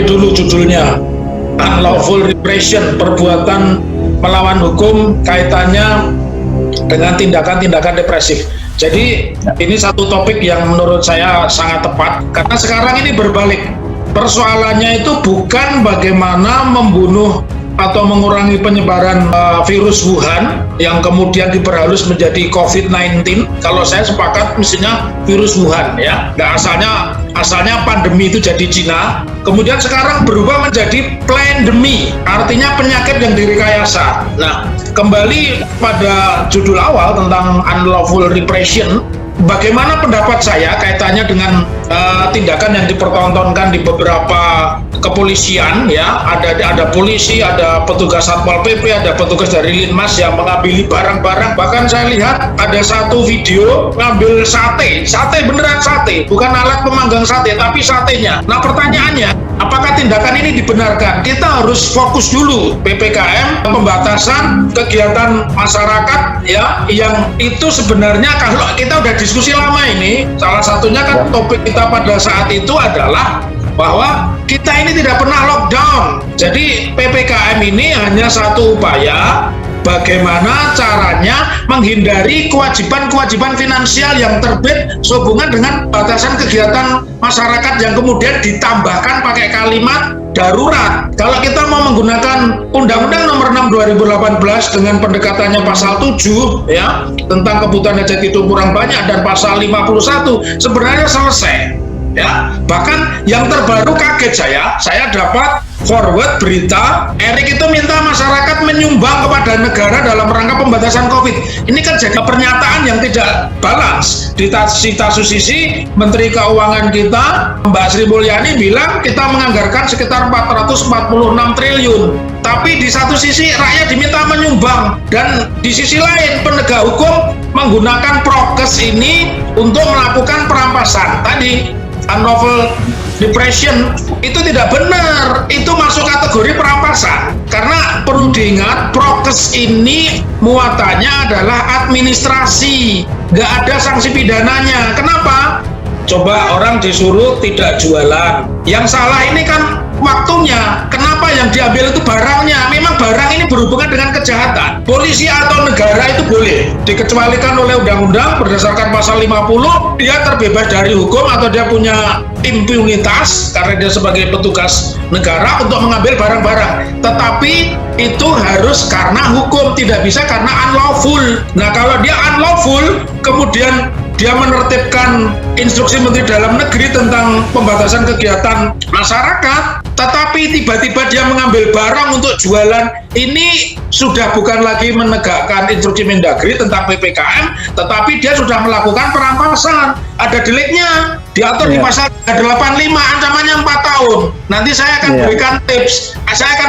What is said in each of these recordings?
cari dulu judulnya, Unlawful Repression, perbuatan melawan hukum kaitannya dengan tindakan-tindakan depresif. Jadi ini satu topik yang menurut saya sangat tepat, karena sekarang ini berbalik. Persoalannya itu bukan bagaimana membunuh atau mengurangi penyebaran virus Wuhan yang kemudian diperhalus menjadi COVID-19. Kalau saya sepakat mestinya virus Wuhan, ya. Nah, asalnya pandemi itu jadi Cina, kemudian sekarang berubah menjadi plandemi, artinya penyakit yang direkayasa. Nah, kembali pada judul awal tentang unlawful repression, bagaimana pendapat saya kaitannya dengan tindakan yang dipertontonkan di beberapa kepolisian, ya, ada polisi, ada petugas Satpol PP, ada petugas dari Linmas yang mengambil barang-barang. Bahkan saya lihat ada satu video ngambil sate beneran sate, bukan alat pemanggang sate, tapi satenya. Nah, pertanyaannya, apakah tindakan ini dibenarkan? Kita harus fokus dulu PPKM, pembatasan kegiatan masyarakat, ya, yang itu sebenarnya kalau kita udah diskusi lama ini, salah satunya kan topik kita pada saat itu adalah bahwa kita ini tidak pernah lockdown. Jadi PPKM ini hanya satu upaya bagaimana caranya menghindari kewajiban-kewajiban finansial yang terbit sehubungan dengan batasan kegiatan masyarakat yang kemudian ditambahkan pakai kalimat darurat. Kalau kita mau menggunakan Undang-Undang Nomor 6 2018 dengan pendekatannya pasal 7, ya, tentang kebutuhan hajat hidup kurang banyak, dan pasal 51 sebenarnya selesai. Ya, bahkan yang terbaru kaget saya dapat forward berita Erik itu minta masyarakat menyumbang kepada negara dalam rangka pembatasan COVID. Ini kan jadi pernyataan yang tidak balance. Di satu sisi Menteri Keuangan kita Mbak Sri Mulyani bilang kita menganggarkan sekitar 446 triliun, tapi di satu sisi rakyat diminta menyumbang, dan di sisi lain penegak hukum menggunakan prokes ini untuk melakukan perampasan. Tadi unlawful repression itu tidak benar, itu masuk kategori perampasan, karena perlu diingat prokes ini muatannya adalah administrasi, nggak ada sanksi pidananya. Kenapa? Coba orang disuruh tidak jualan, yang salah ini kan waktunya. Kenapa yang diambil itu barangnya? Memang barang ini berhubungan dengan kejahatan. Polisi atau negara itu boleh dikecualikan oleh undang-undang berdasarkan pasal 50, dia terbebas dari hukum atau dia punya impunitas karena dia sebagai petugas negara untuk mengambil barang-barang. Tetapi itu harus karena hukum, tidak bisa karena unlawful. Nah, kalau dia unlawful, kemudian dia menertibkan instruksi Menteri Dalam Negeri tentang pembatasan kegiatan masyarakat, tetapi tiba-tiba dia mengambil barang untuk jualan, ini sudah bukan lagi menegakkan instruksi Mendagri tentang PPKM, tetapi dia sudah melakukan perampasan. Ada deliknya, diatur di pasal 85, ancamannya 4 tahun. Nanti saya akan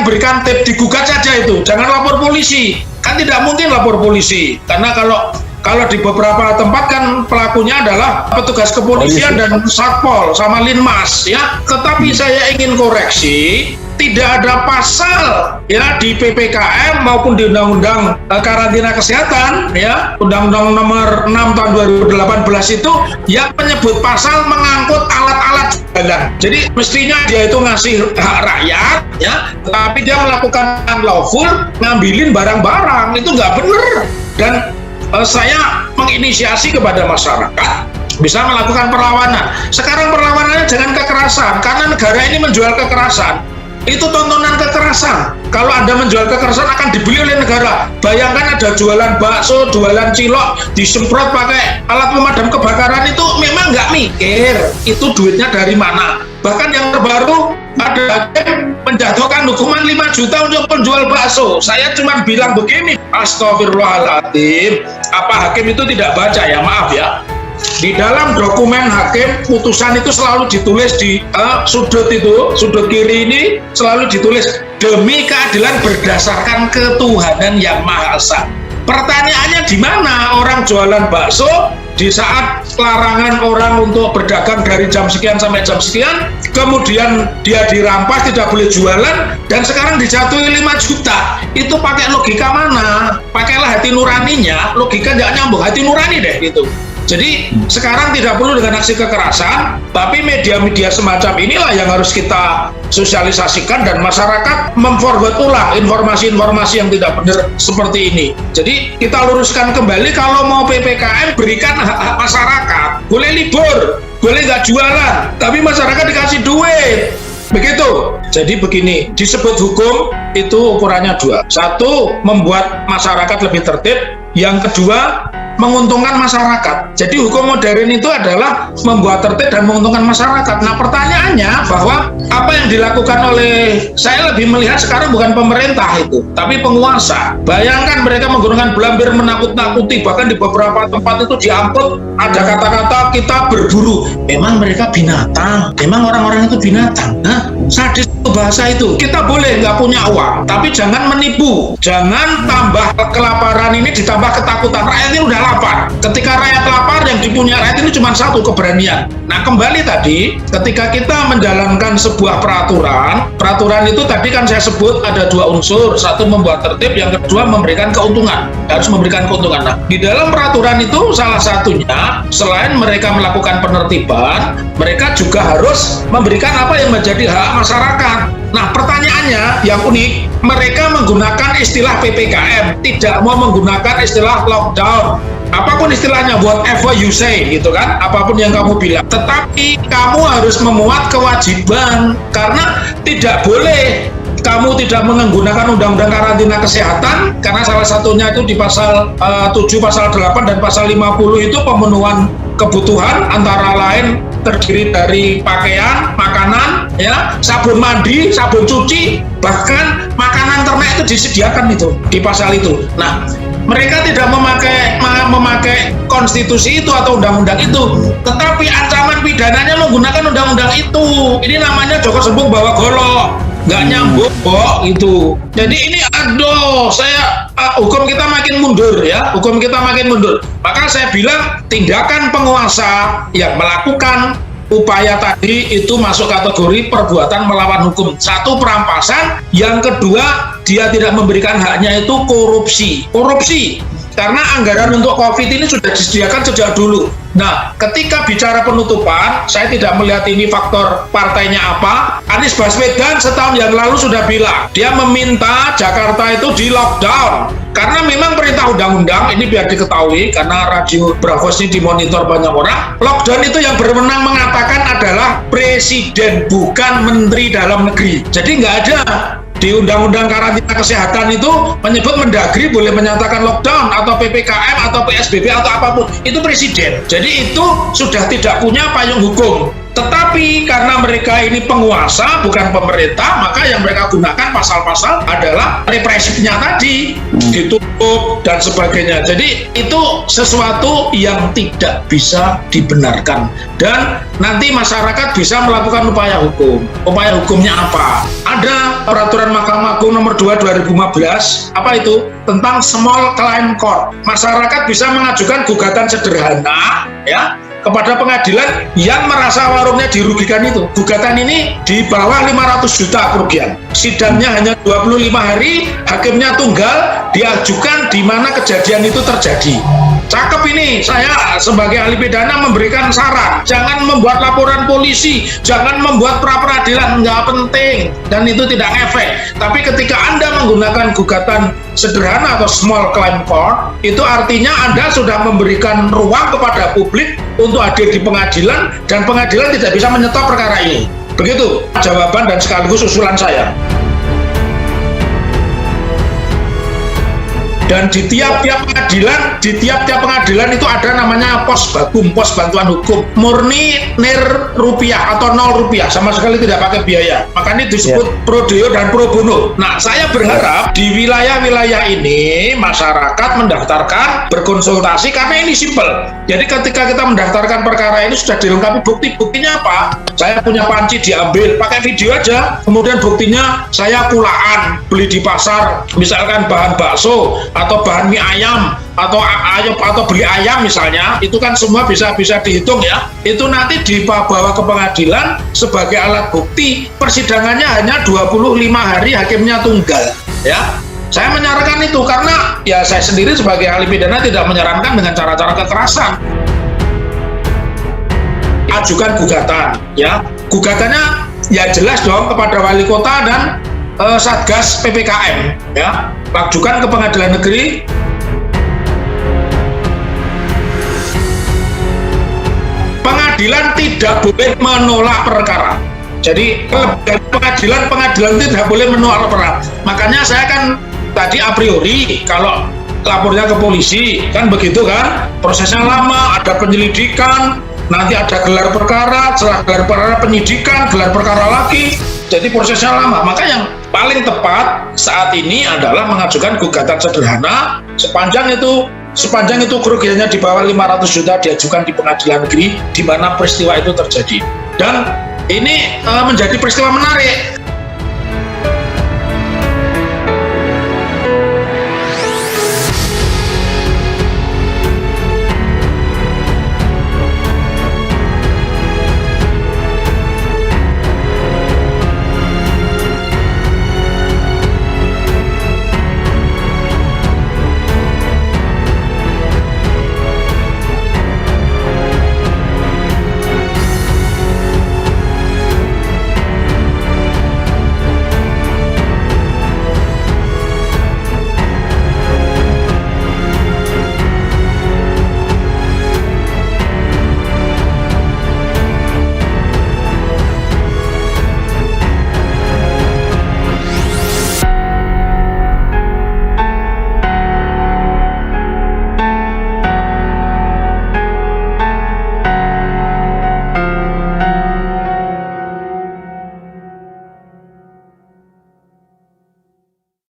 berikan tips, digugat saja itu, jangan lapor polisi. Kan tidak mungkin lapor polisi, karena kalau di beberapa tempat kan pelakunya adalah petugas kepolisian dan Satpol sama Linmas, ya. Tetapi saya ingin koreksi, tidak ada pasal, ya, di PPKM maupun di Undang-Undang Karantina Kesehatan, ya, Undang-Undang Nomor 6 tahun 2018 itu yang menyebut pasal mengangkut alat-alat jualan. Jadi mestinya dia itu ngasih hak rakyat, ya, tapi dia melakukan unlawful, ngambilin barang-barang, itu nggak benar. Dan saya menginisiasi kepada masyarakat bisa melakukan perlawanan. Sekarang perlawanannya jangan kekerasan, karena negara ini menjual kekerasan. Itu tontonan kekerasan. Kalau Anda menjual kekerasan akan dibeli oleh negara. Bayangkan ada jualan bakso, jualan cilok, disemprot pakai alat pemadam kebakaran, itu memang nggak mikir itu duitnya dari mana. Bahkan yang terbaru ada hakim menjatuhkan hukuman 5 juta untuk penjual bakso. Saya cuma bilang begini, astagfirullahaladzim, apa hakim itu tidak baca, ya, maaf ya. Di dalam dokumen hakim putusan itu selalu ditulis di sudut kiri ini selalu ditulis demi keadilan berdasarkan ketuhanan yang Maha Esa. Pertanyaannya, di mana orang jualan bakso di saat larangan orang untuk berdagang dari jam sekian sampai jam sekian, kemudian dia dirampas, tidak boleh jualan, dan sekarang dijatuhi 5 juta. Itu pakai logika mana? Pakailah hati nuraninya, logika nggak nyambung, hati nurani deh gitu. Jadi sekarang tidak perlu dengan aksi kekerasan, tapi media-media semacam inilah yang harus kita sosialisasikan dan masyarakat memforward ulang informasi-informasi yang tidak benar seperti ini. Jadi kita luruskan kembali, kalau mau PPKM berikan hak-hak masyarakat, boleh libur, boleh nggak jualan, tapi masyarakat dikasih duit. Begitu. Jadi begini, disebut hukum itu ukurannya dua. Satu, membuat masyarakat lebih tertib. Yang kedua, menguntungkan masyarakat. Jadi hukum modern itu adalah membuat tertib dan menguntungkan masyarakat. Nah, pertanyaannya bahwa apa yang dilakukan oleh, saya lebih melihat sekarang bukan pemerintah itu, tapi penguasa. Bayangkan mereka menggunakan blambir menakut-nakuti, bahkan di beberapa tempat itu diangkut ada kata-kata kita berburu. Memang mereka binatang, memang orang-orang itu binatang. Nah, sadis itu bahasa itu. Kita boleh nggak punya uang, tapi jangan menipu. Jangan tambah kelaparan ini ditambah ketakutan. Rakyat ini udah lapar. Ketika rakyat lapar, yang dipunya rakyat ini cuma satu, keberanian. Nah, kembali tadi, ketika kita menjalankan sebuah peraturan itu tadi kan saya sebut ada dua unsur. Satu, membuat tertib, yang kedua memberikan keuntungan. Harus memberikan keuntungan. Nah, di dalam peraturan itu salah satunya, selain mereka melakukan penertiban, mereka juga harus memberikan apa yang menjadi hak masyarakat. Nah, pertanyaannya yang unik, mereka menggunakan istilah PPKM, tidak mau menggunakan istilah lockdown. Apapun istilahnya, whatever you say, gitu kan, apapun yang kamu bilang. Tetapi kamu harus memuat kewajiban, karena tidak boleh kamu tidak menggunakan undang-undang karantina kesehatan, karena salah satunya itu di pasal 7, pasal 8, dan pasal 50 itu pemenuhan kebutuhan antara lain terdiri dari pakaian, makanan, ya, sabun mandi, sabun cuci, bahkan makanan ternak itu disediakan itu di pasal itu. Nah, mereka tidak memakai konstitusi itu atau undang-undang itu, tetapi ancaman pidananya menggunakan undang-undang itu. Ini namanya Joko Sembung bawa golok, nggak nyambung kok itu. Jadi ini aduh, hukum kita makin mundur ya, hukum kita makin mundur. Maka saya bilang tindakan penguasa yang melakukan upaya tadi itu masuk kategori perbuatan melawan hukum. Satu, perampasan. Yang kedua, dia tidak memberikan haknya itu korupsi. Karena anggaran untuk COVID ini sudah disediakan sejak dulu. Nah, ketika bicara penutupan, saya tidak melihat ini faktor partainya apa. Anies Baswedan setahun yang lalu sudah bilang, dia meminta Jakarta itu di lockdown. Karena memang perintah undang-undang, ini biar diketahui, karena radio Bravos ini dimonitor banyak orang, lockdown itu yang berwenang mengatakan adalah Presiden, bukan Menteri Dalam Negeri. Jadi nggak ada di Undang-Undang Karantina Kesehatan itu menyebut Mendagri boleh menyatakan lockdown atau PPKM atau PSBB atau apapun, itu Presiden. Jadi itu sudah tidak punya payung hukum. Tetapi karena mereka ini penguasa bukan pemerintah, maka yang mereka gunakan pasal-pasal adalah represifnya tadi, ditutup dan sebagainya. Jadi itu sesuatu yang tidak bisa dibenarkan, dan nanti masyarakat bisa melakukan upaya hukum. Upaya hukumnya apa? Ada peraturan Mahkamah Agung nomor 2 2015, apa itu? Tentang small claim court. Masyarakat bisa mengajukan gugatan sederhana ya kepada pengadilan yang merasa warungnya dirugikan itu. Gugatan ini di bawah 500 juta kerugian. Sidangnya hanya 25 hari, hakimnya tunggal, diajukan di mana kejadian itu terjadi. Cakep ini, saya sebagai ahli pidana memberikan saran, jangan membuat laporan polisi, jangan membuat pra-peradilan, nggak penting, dan itu tidak efek. Tapi ketika Anda menggunakan gugatan sederhana atau small claim court, itu artinya Anda sudah memberikan ruang kepada publik untuk hadir di pengadilan, dan pengadilan tidak bisa menyetop perkara ini. Begitu jawaban dan sekaligus usulan saya. Dan di tiap-tiap pengadilan itu ada namanya pos bagum, pos bantuan hukum, murni nir rupiah atau 0 rupiah, sama sekali tidak pakai biaya. Makanya disebut pro deo dan pro bono. Nah, saya berharap di wilayah-wilayah ini masyarakat mendaftarkan, berkonsultasi, karena ini simpel. Jadi ketika kita mendaftarkan perkara ini sudah dilengkapi bukti-buktinya apa? Saya punya panci diambil, pakai video aja. Kemudian buktinya saya kulaan, beli di pasar, misalkan bahan bakso atau bahan mie ayam atau beli ayam misalnya, itu kan semua bisa dihitung ya. Itu nanti dibawa ke pengadilan sebagai alat bukti. Persidangannya hanya 25 hari, hakimnya tunggal ya. Saya menyarankan itu karena ya saya sendiri sebagai ahli pidana tidak menyarankan dengan cara-cara kekerasan. ajukan gugatan, ya. Gugatannya ya jelas dong kepada wali kota dan Satgas PPKM, ya. Ajukan ke pengadilan negeri. Pengadilan tidak boleh menolak perkara. Jadi pengadilan tidak boleh menolak perkara. Makanya saya kan tadi a priori kalau lapornya ke polisi kan begitu kan, prosesnya lama, ada penyelidikan, nanti ada gelar perkara, setelah gelar perkara penyidikan, gelar perkara lagi, jadi prosesnya lama. Maka yang paling tepat saat ini adalah mengajukan gugatan sederhana sepanjang itu kerugiannya di bawah 500 juta diajukan di pengadilan negeri di mana peristiwa itu terjadi. Dan ini menjadi peristiwa menarik